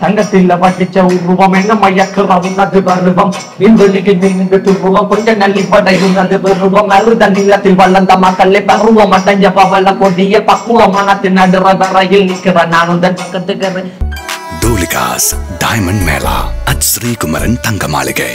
தங்கத்தில் பட்டிச்ச உருவம் என்ன மயக்கிறவும் அது பருவம் விண்வெளிக்கு நீங்க துருவம் கொஞ்சம் நல்லி படையும் அது பருவம் அருத நிலத்தில் வளர்ந்த மக்களே பருவம் அடைஞ்ச பவல கொடிய பக்குவமானத்தின் நடுற வரையில் நிற்கிற நானும் தன் பக்கத்துக்கிறேன். டூலிகாஸ் டைமண்ட் மேளா அட் ஸ்ரீகுமரன் தங்க மாளிகை.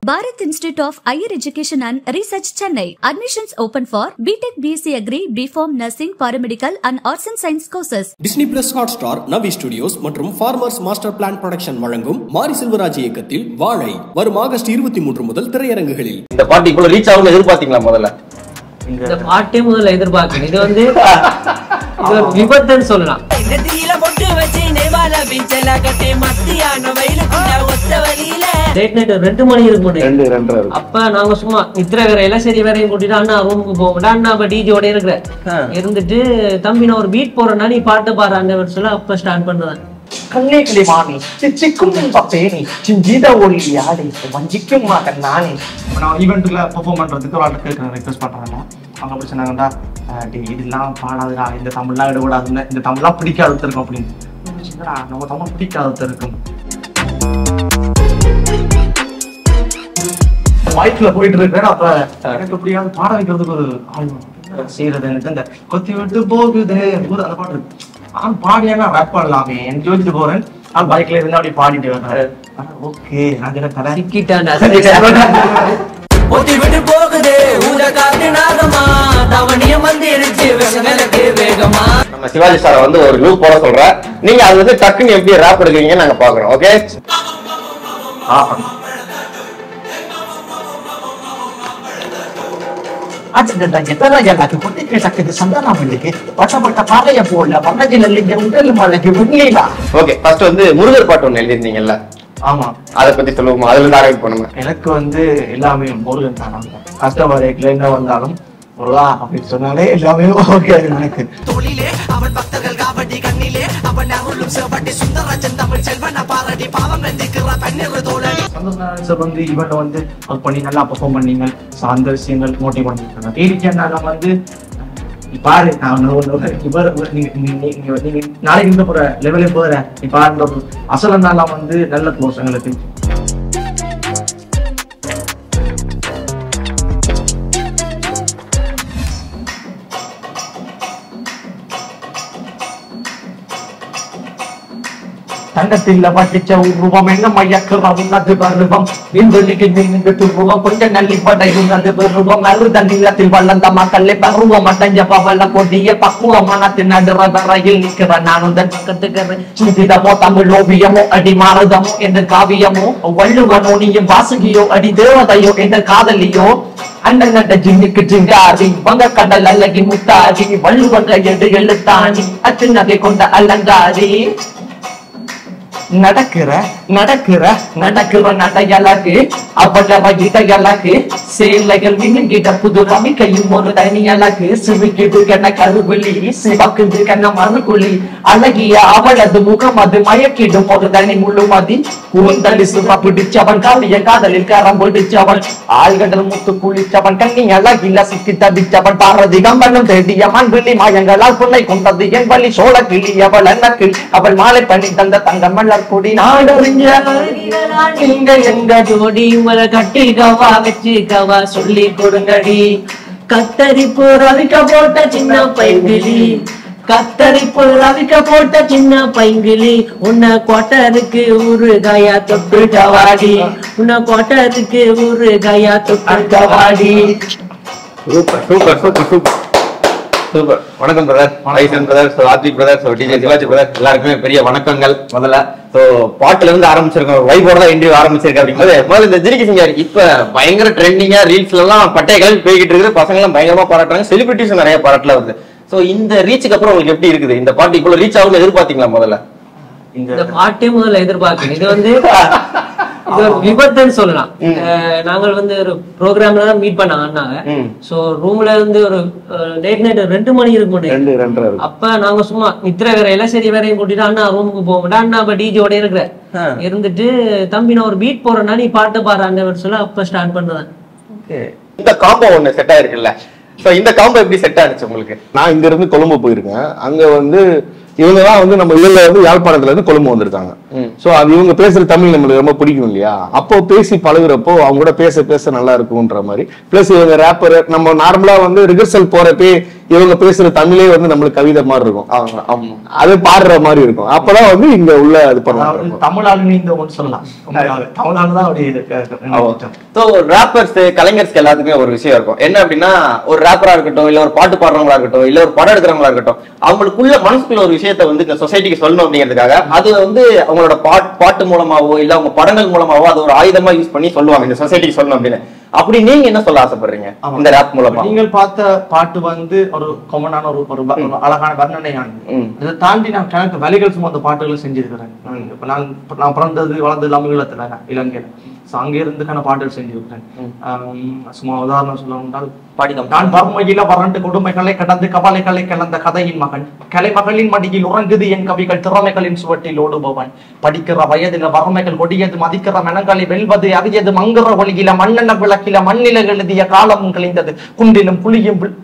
Bharat Institute of Higher Education and Research, Chennai. Admissions open for BTech, BSc Agri, BPharm, Nursing, Paramedical and Arts and Science courses. Disney Plus Hotstar, Navi Studios மற்றும் Farmers Master Plan Production வழங்கும் மாரி செல்வராஜ் இயக்கத்தில் வாழை வரும் August 23 முதல் திரையரங்குகளில். இந்த பாட்டு இவ்வளவு ரீச் ஆகும் எதிர்பார்த்தீங்களா? முதல்ல இந்த பாட்டே முதல்ல எதிர்பார்க்கணும். இது வந்து விபத்துன்னு சொல்லலாம். லேட் நைட் 2 மணி இருக்கும். அப்ப நாங்க சும்மா நித்திர வேறையில சரி வேறையும் கூட்டிட்டு அண்ணா ரூமுக்கு போகட்டா அண்ணா அப்ப டிஜியோட இருக்கிற இருந்துட்டு தம்பி நான் ஒரு பீட் போறேன்னா நீ பாட்டு பாடுறாங்க சொல்ல அப்ப ஸ்டார்ட் பண்ணுவேன். கண்ணே கிளிமானி சிச்சிக்கும் பப்பேனி சிஞ்சித ஒளி யாடி வஞ்சிக்கும் மகன் நானே. நான் ஈவெண்ட்ல பெர்ஃபார்ம் பண்றதுக்கு ஒரு ஆர்டர் கேட்கறேன், ரிக்வெஸ்ட் பண்றாங்க. அவங்க அப்படி சொன்னாங்கடா இதெல்லாம் பாடாதுடா, இந்த தமிழ்லாம் விடக்கூடாதுன்னு, இந்த தமிழ்லாம் பிடிக்காதது இருக்கும் அப்படின்னு. நம்ம தமிழ் பிடிக்காதது இருக்கும். பைக்ல போயிட்டு இருக்கிறேன். அப்ப எனக்கு எப்படியாவது பாட வைக்கிறதுக்கு ஒரு ஆள் செய்யறது. எனக்கு இந்த கொத்தி விட்டு போகுது அந்த பாட்டு நான் பாடியா ரேப் பண்ணலாமே எனக்கு யோசிச்சுட்டு போறேன். நான் பைக்ல இருந்து அப்படி பாடிட்டு வரேன். ஓகே நான் தலை சிக்கிட்டாண்டா. நம்ம சிவாஜி சாரை வந்து ஒரு லூப் போட சொல்ற, நீங்க அது வந்து டக்குன்னு எப்படி ரேப் எடுக்கிறீங்க நாங்க பாக்குறோம். ஓகே முருகர் பாட்டு ஒண்ணு எழுதிருந்தீங்கல்ல? ஆமா, அதை பத்தி சொல்லுவோமா? அதுல இருந்து ஆரம்பிச்சு பண்ணுங்க. எனக்கு வந்து எல்லாமே முருகன் தான். கஷ்டப்படையில என்ன வந்தாலும் முருகா அப்படின்னு சொன்னாலே எல்லாமே ஓகே. எனக்கு வந்து இவன் வந்து ஒர்க் பண்ணி நல்லா பெர்ஃபார்ம் பண்ணீங்க. அந்த விஷயங்கள் மோட்டிவ் பண்ணிருக்காங்க. தேடிக்கனால வந்து பாரு நான் நீங்க நாளைக்கு இருந்த போற லெவலே போற நீ பாரு அசலனால வந்து நல்ல க்ளோஸ் எங்களுக்கு. தங்கத்தில் பட்டிச்ச உருவம் என்ன மயக்கிறவும் அது பருவம் விண்வெளிக்கு நீங்க துருவம் கொஞ்சம் நல்லி படையும் அது பருவம் அருத நிலத்தில் வளர்ந்த மக்களே பருவம் அடைஞ்ச பவல கொடிய பக்குவமானத்தின் நடுற வரையில் நிற்கிற நானும் தன் பக்கத்துக்கிறேன். சுதிதமோ தமிழ் ஓவியமோ அடி மாறுதமோ என்ற காவியமோ வள்ளுவனோ நீயும் வாசுகியோ அடி தேவதையோ என்ற காதலியோ அண்ணன் நட்ட ஜிங்குக்கு ஜிங்காரி வங்க கடல் அழகி முத்தாரி வள்ளுவங்க எடு எழுத்தாணி அச்சு நகை கொண்ட அலங்காரி நடக்கிற நடையழகு அவளவ இடையழகு சேலைகள் மின்கிட்ட புது ரமிக்கையும் ஒரு தனி அழகு சிவிக்கிது கண்ண கருவிழி சிவக்குது கண்ண மறுகுழி அழகிய அவளது முகம் அது மயக்கிடும் ஒரு தனி முழுமதி கூந்தலி சுவ பிடிச்சவன் காவிய காதலில் கரம் பிடிச்சவன் ஆழ்கடல் முத்து குளிச்சவன் கண்ணி அழகில சிக்கி தவிச்சவன் பாரதி கம்பனும் தேடிய மண்வெளி மாயங்களால் புள்ளை கொண்டது என் வழி சோழ கிளி அவள் அண்ணக்கிள் அவள் மாலை பண்ணி தந்த தங்கமல்ல கொடி நாடறிஞ்ச நீங்க எங்க ஜோடி உங்களை கட்டிக்கவா வச்சுக்கவா சொல்லி கொடுங்கடி. கத்தரிப்பு ரவிக்க போட்ட சின்ன பைங்கிலி கத்தரிப்பு ரவிக்க போட்ட சின்ன பைங்கிலி உன்னை கோட்டருக்கு ஊரு காயா தொட்டு கவாடி உன்னை கோட்டருக்கு ஊரு காயா தொட்டு கவாடி. Super super super super super. வணக்கம் பிரதர், ஐசன் brother, Aadvik brother, DJ Sivaji brother, எல்லாருக்குமே பெரிய வணக்கங்கள். முதல்ல பாட்டுல இருந்து ஆரம்பிச்சிருக்கோம், வைபோட தான் இன்டர்வியூ ஆரம்பிச்சிருக்கேன். அப்படிங்கும்போது முதல்ல இந்த ஜிரிக்கி சிங்கர் இப்ப பயங்கர ட்ரெண்டிங்கா ரீல்ஸ்ல எல்லாம் பட்டைய கிளம்பி போய்கிட்டு இருக்குது. பசங்க எல்லாம் பயங்கரமா பாராட்டுறாங்க, செலிபிரிட்டிஸும் நிறைய பாராட்டுல வருது. சோ இந்த ரீச்சுக்கு அப்புறம் உங்களுக்கு எப்படி இருக்குது? இந்த பாட்டு இவ்வளவு ரீச் ஆகும் எதிர்பார்த்தீங்களா? முதல்ல இந்த பாட்டே முதல்ல எதிர்பார்க்கணும். இது வந்து இது ஒரு விபத்துன்னு சொல்லலாம். நாங்கள் வந்து ஒரு ப்ரோக்ராம்ல தான் மீட் பண்ண ஆனாங்க. சோ ரூம்ல இருந்து ஒரு லேட் நைட் 2 மணி இருக்கும். அப்ப நாங்க சும்மா நித்திர வேறையில சரி வேறையும் கூட்டிட்டு அண்ணா ரூமுக்கு போகட்டா அண்ணா அப்ப டிஜியோட இருக்கிற இருந்துட்டு தம்பி நான் ஒரு பீட் போறேன்னா நீ பாட்டு பாடுறாங்க சொல்ல அப்ப ஸ்டார்ட் பண்ணுவேன். இந்த காம்போ ஒண்ணு செட் ஆயிருக்குல்ல, இந்த காம்போ எப்படி செட் ஆனிச்சு உங்களுக்கு? நான் இங்க இருந்து கொழும்பு போயிருக்கேன். அங்க வந்து இவங்கதான் வந்து நம்ம இதுல வந்து யாழ்ப்பாணத்துல இருந்து கொழும்பு வந்திருக்காங்க. சோ அது இவங்க பேசுற தமிழ் நம்மளுக்கு ரொம்ப பிடிக்கும் இல்லையா, அப்போ பேசி பழகுறப்போ அவங்க கூட பேச பேச நல்லா இருக்கும்ன்ற மாதிரி. பிளஸ் இவங்க ரேப்பர், நம்ம நார்மலா வந்து ரிஹர்சல் போறப்பே இவங்க பேசுற தமிழே வந்து நம்மளுக்கு கவிதை மாதிரி இருக்கும், அது பாடுற மாதிரி இருக்கும். அப்பதான் வந்து இங்க உள்ள இது பண்ணுவாங்க. தமிழாளு இந்த ஒன்று சொல்லலாம், தமிழாளு தான் அப்படி ரேப்பர்ஸ் கலைஞர்ஸ்க்கு எல்லாத்துக்குமே ஒரு விஷயம் இருக்கும். என்ன அப்படின்னா, ஒரு ரேப்பரா இருக்கட்டும், இல்ல ஒரு பாட்டு பாடுறவங்களா இருக்கட்டும், இல்ல ஒரு படம் எடுக்கிறவங்களா இருக்கட்டும், அவங்களுக்குள்ள மனசுக்குள்ள ஒரு விஷயத்த வந்து இந்த சொசைட்டிக்கு சொல்லணும் அப்படிங்கிறதுக்காக அது வந்து அவங்களோட பாட்டு மூலமாவோ இல்ல அவங்க படங்கள் மூலமாவோ அது ஒரு ஆயுதமா யூஸ் பண்ணி சொல்லுவாங்க இந்த சொசைட்டிக்கு சொல்லணும் அப்படின்னு. அப்படி நீங்க என்ன சொல்ல ஆசைப்படுறீங்க இந்த ரேப் மூலமா? நீங்கள் பார்த்த பாட்டு வந்து ஒரு காமனான ஒரு அழகான வர்ணனையானது. அதை தாண்டி நான் கணக்கு வலிகள் சுமந்த பாட்டுகளை செஞ்சிருக்கிறேன். இப்ப நான் பிறந்தது வளர்ந்தது தமிழகத்துல, இலங்கையில. அங்கே இருந்துக்கான பாட்டுகள் செஞ்சிருக்கிறேன். சும்மா உதாரணம் சொல்லணும்னால், நான் வறுமையில வறண்டு கொடுமைகளை கடந்து கவலைகளை கலந்த கதையின் மகன், கலைமகளின் மடியில் உறங்குது என் கவிகள், திறமைகளின் சுவட்டில் ஓடுபவன், படிக்கிற வயதில வறுமைகள் கொடியது, மதிக்கிற மனங்களை வெல்வது அறியது, மங்குற ஒளியில மண்ணெண்ண விளக்கில மண்ணில எழுதிய காலமும் கழிந்தது, குண்டிலும்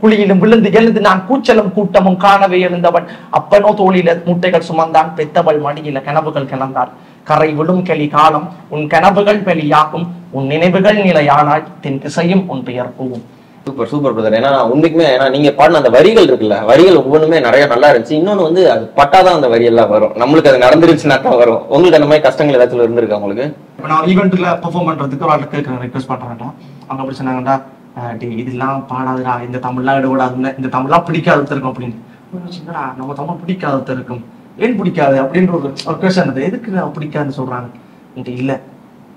குழியிலும் விழுந்து எழுந்து நான் கூச்சலும் கூட்டமும் காணவே எழுந்தவன், அப்பனோ தோளில மூட்டைகள் சுமந்தான், பெத்தவள் மடியில கனவுகள் கிளந்தான், கரை விடும் கெளி காலம் உன் கனவுகள் வெளியாகும், உன் நினைவுகள் நிலையானால் தென் திசையும் உன் பெயர் போகும். Super super brother. ஏன்னா உண்மைக்குமே ஏன்னா நீங்க பாடின அந்த வரிகள் இருக்குல்ல, வரிகள் ஒவ்வொன்றுமே நிறைய நல்லா இருந்துச்சு. இன்னொன்னு வந்து அது பட்டாதான் அந்த வரி எல்லாம் வரும், நம்மளுக்கு அது நடந்துருச்சுன்னா தான் வரும். உங்களுக்கு அந்த மாதிரி கஷ்டங்கள் ஏதாச்சும் இருந்திருக்கு உங்களுக்கு? இப்போ நான் ஈவெண்ட்ல பெர்ஃபார்ம் பண்றதுக்கு ஒரு ஆளுக்கு ரெக்வெஸ்ட் பண்றேன்டா, அவங்க அப்படி சொன்னாங்கடா, இதெல்லாம் பாடாதுடா, இந்த தமிழ்லாம் எடுவிடாதுன்னு, இந்த தமிழ்லாம் பிடிக்காத இருக்கும் அப்படின்னு. நம்ம தமிழ் பிடிக்காத இருக்கும், ஏன் பிடிக்காது அப்படின்ற ஒரு கொஸ்டின். அது எதுக்கு நான் பிடிக்காதுன்னு சொல்றாங்க? இல்ல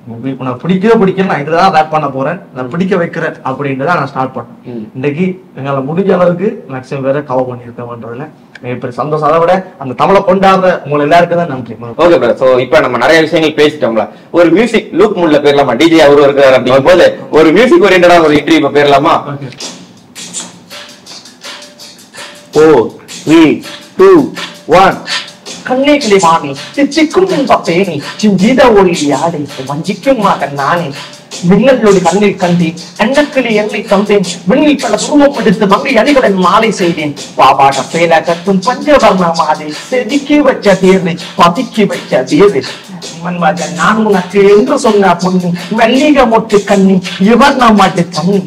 நான் பிடிக்கல, நான் இதுதான் ரேப் பண்ண போறேன், நான் பிடிக்க வைக்கிறேன் அப்படின்றத நான் ஸ்டார்ட் பண்ணேன். இன்னைக்கு எங்களை முடிஞ்ச அளவுக்கு மேக்ஸிமம் வேற கவர் பண்ணியிருக்கேன்றதுல மிகப்பெரிய சந்தோஷம். அதை விட அந்த தமிழை கொண்டாடுற உங்களை எல்லாருக்கும் தான் நன்றி. Okay brother. சோ இப்போ நம்ம நிறைய விஷயங்கள் பேசிட்டோம்ல, ஒரு மியூசிக் லூப் மூட்ல போயிடலாமா? டிஜே அவரு இருக்காரு அப்படிங்கும் போது ஒரு மியூசிக் ஓரியன்டா ஒரு இன்டர்வியூ இப்ப போயிடலாமா? 4 3 2 1. கண்ணே கிளிவாணி சிச்சிக்கும் பேணி சிஞ்சித ஒளியாடை வஞ்சிக்கும் மகன் நானே, மின்னலோடு கண்ணில் கண்டேன் எண்ணக்கிளி எண்ணை தந்தேன், விண்ணில் பல சுருவப்படுத்து மங்கை அடிகளுடன் மாலை செய்தேன், பாபாட பேல கட்டும் பஞ்சவர்ண மாலை செதுக்கி வச்ச தேர்வு பதுக்கி வச்ச தேர்வு, மன்மதன் நான் உனக்கு என்று சொன்ன பொண்ணு, வெள்ளிக மொட்டு கண்ணி இவர் மாட்டு கண்ணி,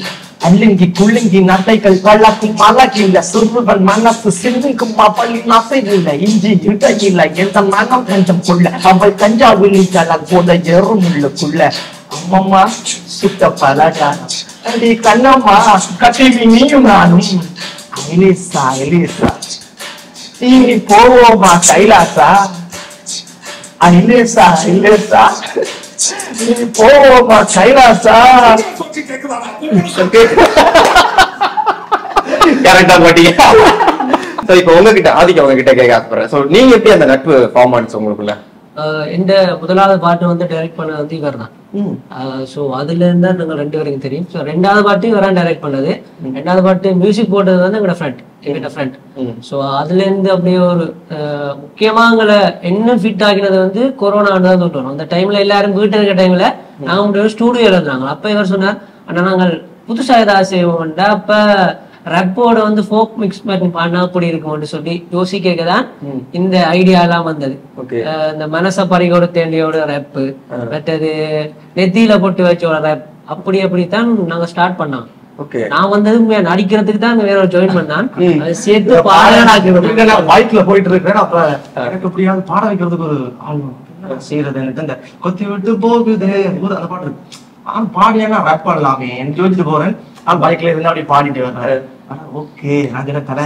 அல்லங்கி குள்ளங்கி நட்டைகள் பழக்கும் அழகில்ல, சிறுவன் மனசு சிறுங்கும் அவளின் அசைவில்லை, இஞ்சி இடையில்லை எந்த மனம் கொஞ்சம் கொள்ள, அவள் கஞ்சா விழிச்சால் போல எறுமுள்ளுக்குள்ள, அம்மம்மா சுத்த பலகாரம் அடி கண்ணம்மா கட்டிவி நீயும் நானும், ஐலேசா ஐலேசா நீ போவோமா கைலாசா, ஐலேசா ஐலேசா நீ போவோமா கைலாசா. கரெக்டா பாட்டீங்க. சோ இப்போ உங்ககிட்ட ஆதிக்க உங்ககிட்ட கேட்க ஆசைப்படுறேன். சோ நீங்க எப்படி அந்த நட்பு ஃபார்ம் ஆனிச்சு உங்களுக்குள்ள? இந்த முதலாவது பாட்டு வந்து டைரக்ட் பண்ணது வந்து இவர் தான். ஸோ அதுல இருந்தா நாங்கள் 2 பேருக்கும் தெரியும். ஸோ 2வது பாட்டு இவரான் டைரக்ட் பண்ணது. 2வது பாட்டு மியூசிக் போட்டது வந்து எங்களோட ஃப்ரெண்ட். ஸோ அதுல இருந்து அப்படியே ஒரு முக்கியமா எங்களை என்ன ஃபிட் ஆகினது வந்து கொரோனான்னு தான் சொல்றோம். அந்த டைம்ல எல்லாரும் வீட்டு இருக்க டைம்ல நாங்க முடியும் ஸ்டூடியோல இருந்தாங்க. அப்ப இவர் சொன்னார், ஆனா நாங்கள் புதுசா ஏதாவது செய்வோம்டா, அப்ப ரப்போட வந்து ஃபோக் மிக்ஸ் பண்ணி பண்ணா அப்படி இருக்கும்னு சொல்லி யோசிக்கதான் இந்த ஐடியா எல்லாம் வந்தது. இந்த மனச பறிகோட தேண்டியோட ரேப்பு, மற்றது நெத்தியில போட்டு வச்சோட ரேப், அப்படித்தான் நாங்க ஸ்டார்ட் பண்ணோம். நான் வந்தது நடிக்கிறதுக்கு தான் வேற ஜாயின் பண்ணான், அது சேர்த்து பாட பைக்ல போயிட்டு இருக்கிறேன். அப்ப எனக்கு எப்படியாவது பாட வைக்கிறதுக்கு ஒரு ஆள் செய்யறது, எனக்கு இந்த கொத்தி விட்டு போகுது அந்த பாட்டு இருக்கு, பாடியா ரேப் பண்ணலாமே எனக்கு யோசிச்சுட்டு போறேன். பைக்ல இருந்து அப்படி பாடிட்டு வர்றாரு. ஓகே நான் தலை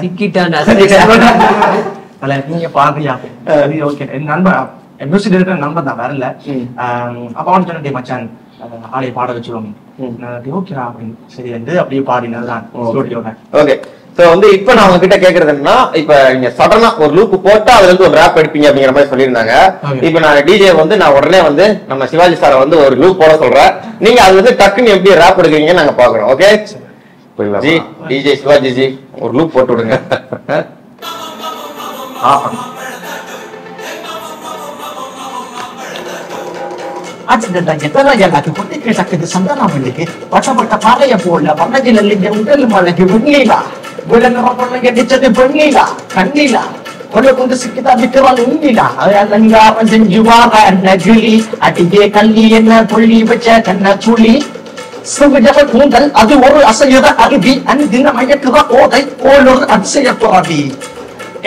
நீங்க பாடுறியா? ஓகே என் நண்பன் மியூசிக் இருக்கிற நண்பன் தான், வரல. அப்ப அவன் சொன்ன மச்சான் ஆளைய பாட வச்சிருவோம், ஓகேடா அப்படின்னு சரி வந்து அப்படியே பாடினதுதான் ஸ்டூடியோல. ஓகே. சோ வந்து இப்ப நான் உங்ககிட்ட கேக்குறது என்னன்னா, இப்ப நீங்க சடனா ஒரு லூப் போட்டா அதுல இருந்து ஒரு ரேப் எடுப்பீங்க அப்படிங்கிற மாதிரி சொல்லியிருந்தாங்க. இப்ப நான் டிஜே வந்து நான் உடனே வந்து நம்ம சிவாஜி சாரை வந்து ஒரு லூப் போட சொல்றேன், நீங்க அது வந்து டக்குன்னு எப்படி ரேப் எடுக்கிறீங்கன்னு நாங்க பாக்குறோம். ஓகே ஜி, டிஜே சிவாஜி ஜி ஒரு லூப் போட்டு விடுங்க. பட்டப்பட்ட பாறைய போல வண்ணதில் உடல் மலைக்கு வெண்ணிலா விளங்குறது பெண்ணிலா கண்ணிலா கொள்ள கொண்டு சிக்கிதான் விட்டுறான் உண்டினா அலங்காரம் செஞ்சுவாங்க நகிழி அடியே கள்ளி என்ன கொள்ளி வச்ச கண்ண சுழி சுவிடவ கூந்தல் அது ஒரு அசையுத அருவி அந்தின மயக்குற ஓதை ஓலொரு அதிசய துறவி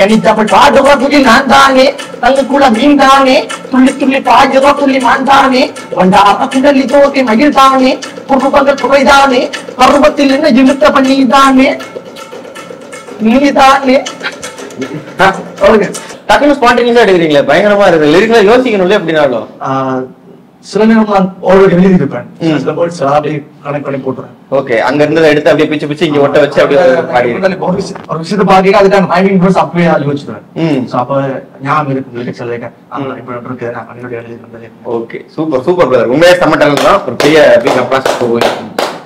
எனித்தவள் பாடுற புலி நான் தானே தங்குக்குள்ள மீன் தானே துள்ளி துள்ளி பாடுற புள்ளி மான் தானே வண்டார குண்டலி தோகை மகிழ் தானே புருவங்கள் குறைதானே பருவத்தில் என்ன இழுத்த பண்ணி தானே நீதானே டக்குனு ஸ்பான்டேனியஸா எடுக்கிறீங்களே, பயங்கரமா இருக்கு. லிரிக்ல யோசிக்கணும்ல எப்படினாலும். சில நேரம் நான் ஆல்ரெடி எழுதியிருப்பேன், சில வேர்ட்ஸ் அப்படியே கனெக்ட் பண்ணி போட்டுறேன். ஓகே, அங்க இருந்து எடுத்து அப்படியே பிச்சு பிச்சு இங்க ஒட்ட வச்சு அப்படியே பாடி ஒரு விஷயத்தை பாடி அதுக்கான டைமிங் வேர்ட்ஸ் அப்படியே யோசிச்சுடுவேன். சோ அப்ப ஞாபகம் இருக்கு லிரிக்ஸ் எழுதிட்டேன். இப்ப இருக்கு நான் கண்ணோட எழுதிருந்தது. Okay, super super brother. உண்மையா சமட்டல் தான் ஒரு பெரிய பிக் அப்ளாஸ் போகுது.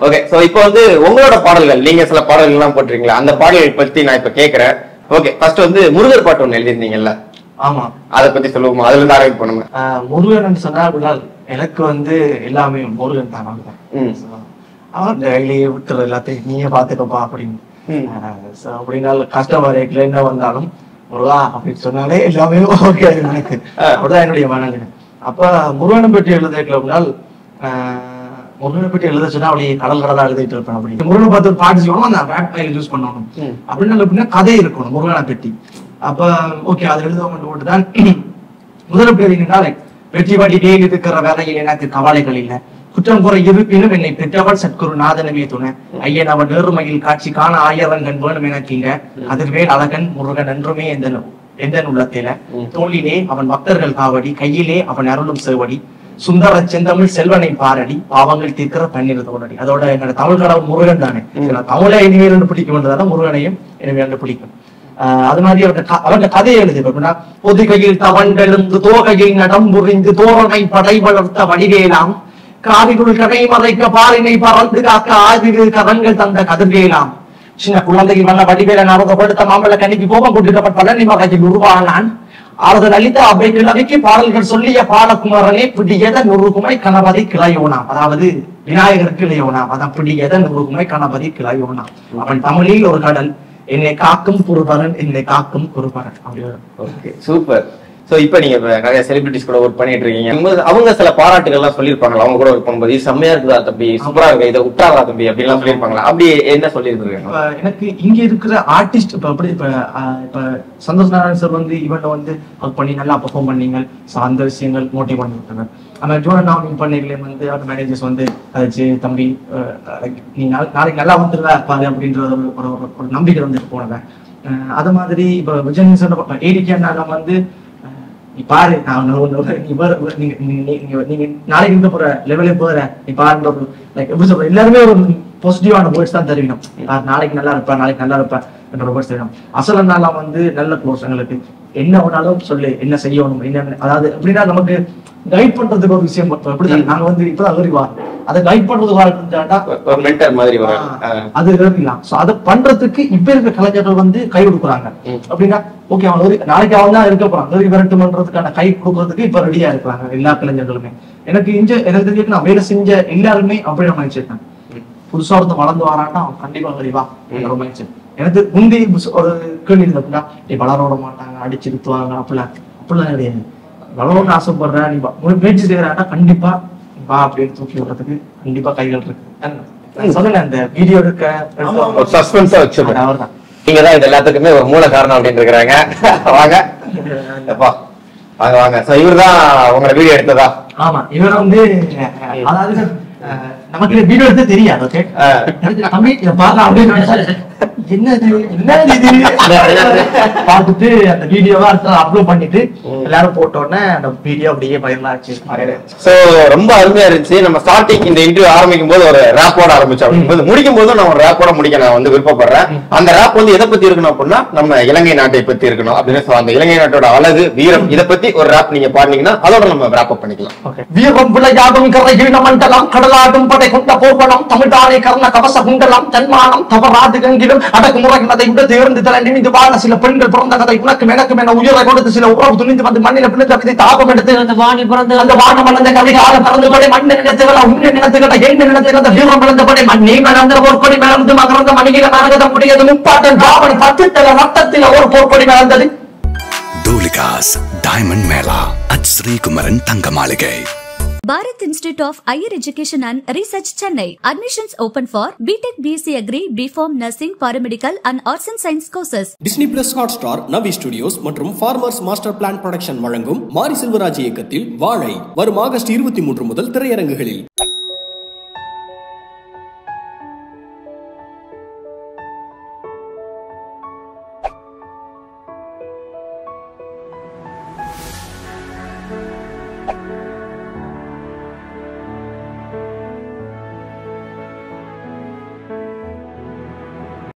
ஓகே, சோ இப்போ வந்து உங்களோட பாடல்கள், நீங்க சில பாடல்கள் எல்லாம் போட்டிருக்கீங்களா, அந்த பாடல்கள் பத்தி நான் இப்ப கேக்குறேன். ஓகே, ஃபர்ஸ்ட் வந்து முருகர் பாட்டு ஒண்ணு எழுதிருந்தீங்கல்ல, ஆமா, அத பத்தி சொல்லுவோமா? அதுல இருந்து ஆரம்பிக்க பண்ணுங்க. முருகன் சொன்னா எனக்கு வந்து எல்லாமே முருகன் தான். அவன் டெய்லியே விட்டுறது எல்லாத்தையும் நீயே பாத்துக்கப்பா அப்படின்னு. அப்படின்னாலும் கஷ்டம் வரைக்கல என்ன வந்தாலும் முருகா அப்படின்னு சொன்னாலே எல்லாமே ஓகே எனக்கு. அப்படிதான் என்னுடைய மனநிலை. அப்ப முருகனை பற்றி எழுதிக்கல அப்படின்னால் முருகனை பற்றி எழுத சொன்னா அப்படியே கடல் கடலா எழுதிட்டு இருப்பேன். அப்படி முருகனை பார்த்து ஒரு பாட்டு சொல்லணும், அந்த ரேப் ஃபைல் யூஸ் பண்ணணும் அப்படின்னா கதை இருக்கணும் முருகனை பற்றி. அப்ப ஓகே, அது எழுதுவோம் போட்டுதான் முதல் பேர் வெற்றி வாட்டிட்டே இருக்கிற வேலையில் எனக்கு கவலைகள் இல்லை, குற்றம் குறை இருப்பினும் என்னை பெற்றவள் சத்குரு நாதனமே துணை, ஐயன் அவன் நேர்மையில் காட்சி காண ஆயிரங்கன் வேணும் எனக்கீங்க, அதிர்வேல் அழகன் முருகன் என்றுமே எந்த உள்ளத்தில, தோளிலே அவன் பக்தர்கள் காவடி, கையிலே அவன் அருளும் சேவடி, சுந்தர செந்தமிழ் செல்வனை பாரடி, பாவங்கள் தீர்க்கிற பன்னிரு தோழடி. அதோட என்னோட தமிழ் கடவுள் முருகன் தானே, தமிழை இனிமேல் பிடிக்கும் என்றதால முருகனையும் இனிமேல் பிடிக்கும். அது மாதிரி அவருடைய கதையை எழுதி பொதுகையில் தவண்டெழுந்து தோகையில் நடம் புரிந்து தோரணை படை வளர்த்த வடிவேலாம், காவிக்குள் கடை மறைக்க பாலினை பறந்து காக்க ஆதிரு கதங்கள் தந்த கதிர்வேலாம், சின்ன குழந்தையில் வந்த வடிவேல நரகப்படுத்த மாம்பழ கணிக்கு கோபம் கொண்டிருக்கப்பட்ட பழனி மகையில் உருவானான், ஆறுதல் அளித்த அவை கிழவிக்கு பாடல்கள் சொல்லிய பாலகுமாரனே பிடியத நுறுகுமை கணபதி கிளையோனாம். அதாவது விநாயகருக்கு இளையோனாம், அதான் பிடியத நுறுகுமை கணபதி கிளையோனாம். அவன் தமிழில் ஒரு கடல், என்னை காக்கும் குருபரன், என்னை காக்கும் குருபரன். Okay, super. சோ இப்போ நீங்க நிறைய செலிபிரிட்டிஸ் கூட ஒர்க் பண்ணிட்டு இருக்கீங்க. அவங்க சில பாராட்டுகள் எல்லாம் சொல்லியிருப்பாங்களா அவங்க கூட ஒர்க் பண்ணும்போது? இது செம்மையா இருக்குதா தம்பி, சூப்பரா இருக்கு, இதை விட்டாரா தம்பி அப்படிலாம் சொல்லியிருப்பாங்களா? அப்படி என்ன சொல்லியிருக்காங்க? எனக்கு இங்க இருக்கிற ஆர்டிஸ்ட் இப்ப அப்படி இப்ப சந்தோஷ் நாராயண் சார் வந்து இவன்ட வந்து ஒர்க் பண்ணி நல்லா பெர்ஃபார்ம் பண்ணீங்க, அந்த விஷயங்கள் மோட்டிவ் பண்ணி விட்டாங்க. நம்ம ஜோன் பண்ணைகளே வந்து அவர் மேனேஜர்ஸ் வந்து அதாச்சு தம்பி நீ நாளைக்கு நல்லா வந்துருவ பாரு அப்படின்ற ஒரு நம்பிக்கை வந்துட்டு போனவ. அது மாதிரி இப்ப விஜய் சொன்ன ஏடிக்கா வந்து நீ பாரு, நீங்க நாளைக்கு இருக்க போற லெவலே போற நீ பாருன்ற ஒரு லைக் எப்படி சொல்ற, எல்லாருமே ஒரு பாசிட்டிவான வேர்ட்ஸ் தான் தெரிவிக்கணும். நாளைக்கு நல்லா இருப்பேன், நாளைக்கு நல்லா இருப்பேன் என்ற வேர்ட்ஸ் தெரியும். அசல நாளாம் வந்து நல்ல க்ளோஸ், எங்களுக்கு என்ன வேணாலும் சொல்லு, என்ன செய்யணும், என்ன அதாவது எப்படின்னா நமக்கு கைட் பண்றதுக்கு ஒரு விஷயம் எப்படி நாங்க வந்து இப்பதான் அறிவா அதை கைட் பண்றதுக்கு மென்டர் மாதிரி அது இருக்கலாம். சோ அதை பண்றதுக்கு இப்ப இருக்க கலைஞர்கள் வந்து கை கொடுக்குறாங்க. அப்படின்னா ஓகே, அவன் நாளைக்கு அவன் தான் இருக்க போறான், விரட்டு பண்றதுக்கான கை கொடுக்கறதுக்கு இப்ப ரெடியா இருக்கிறாங்க எல்லா கலைஞர்களுமே. எனக்கு எனக்கு தெரிஞ்சு நான் வேலை செஞ்ச எல்லாருமே அப்படி நான் நினைச்சிருக்கேன். புதுசா ஒருத்தன் வளர்ந்து வரான்னா அவன் கண்டிப்பா அறிவா என்னோட மைண்ட். எனக்கு முந்தி ஒரு கேள்வி இருக்கு அப்படின்னா நீ வளரோட மாட்டாங்க, அடிச்சிருத்துவாங்க, அப்படிலாம் கிடையாது. வளரோன்னு ஆசைப்படுற நீ முயற்சி செய்யறான்னா கண்டிப்பா வா அப்படின்னு தூக்கி விடுறதுக்கு கண்டிப்பா கைகள் இருக்கு. சொன்னேன் அந்த வீடியோ இருக்க சஸ்பென்ஸா வச்சிருக்கேன். அவர்தான் நீங்க தான் இது எல்லாத்துக்குமே ஒரு மூல காரணம் அப்படின்னு இருக்கிறாங்க. வாங்க வாங்க வாங்க. சோ இவர்தான் உங்களை வீடியோ எடுத்ததா? ஆமா, இவர் வந்து அதாவது நமக்கு வீடியோ எடுத்து தெரியாது. ஓகே, தம்பி இதை பார்க்கலாம் அப்படின்னு என்னது பார்த்துட்டு அந்த வீடியோவா அப்லோட் பண்ணிட்டு எல்லாரும் போட்டோன்னே அந்த வீடியோ அப்படியே பயிரலாச்சு. சோ ரொம்ப அருமையா இருந்துச்சு. நம்ம ஸ்டார்டிங் இந்த இன்டர்வியூ ஆரம்பிக்கும் போது ஒரு ரேப்போட ஆரம்பிச்சோம், முடிக்கும் போது நான் ஒரு ரேப்போட முடிக்க நான் வந்து விருப்பப்படுறேன். அந்த ரேப் வந்து எதை பத்தி இருக்கணும் அப்படின்னா நம்ம இலங்கை நாட்டை பத்தி இருக்கணும் அப்படின்னு. அந்த இலங்கை நாட்டோட அழகு, வீரம், இதை பத்தி ஒரு ரேப் நீங்க பாடுனீங்கன்னா அதோட நம்ம ரேப் அப் பண்ணிக்கலாம். வீரம் விளையாடும் கரையில் மண்டலம், கடலாடும் படை கொண்ட போகணும், தமிழ்தானே கர்ண கவச குண்டலம், தன்மானம் தவறாது கங்கிலும் அடக்குமுறை அதை விட தேர்ந்து தலை நிமிந்து வாழ சில பெண்கள் பிறந்த கதை உனக்கு எனக்கு என உயிரை கொடுத்து சில உறவு துணிந்து வந்து மண்ணில பிள்ளை கவிதை தாபம் எடுத்து அந்த வாணி பிறந்து அந்த வானம் வளர்ந்த கவிகால பறந்துபடி மண்ணை நினைத்துகள உன்னை நினைத்துகள என்ன நினைத்துகள வீரம் வளர்ந்தபடி மண்ணை மலர்ந்த போர்க்கொடி மலர்ந்து மகர்ந்த மணிகிற நாரகதம் முடியது முப்பாட்டன் ராவண பத்துத்தல ரத்தத்தில ஒரு போர்க்கொடி மலர்ந்தது. Jolikas Diamond Mela at Sri Kumaran Tangamalige. Bharat Institute of Higher Education and Research Chennai. Admissions open for BTech BSc Agri, BPharm, Nursing, Paramedical and Arts and Science courses. Disney Plus Hotstar, Navi Studios மற்றும் Farmers Master Plan Production வழங்கும் மாரி செல்வராஜ் இயக்கத்தில் வாழை வரும் August 23 முதல் திரையரங்குகளில்.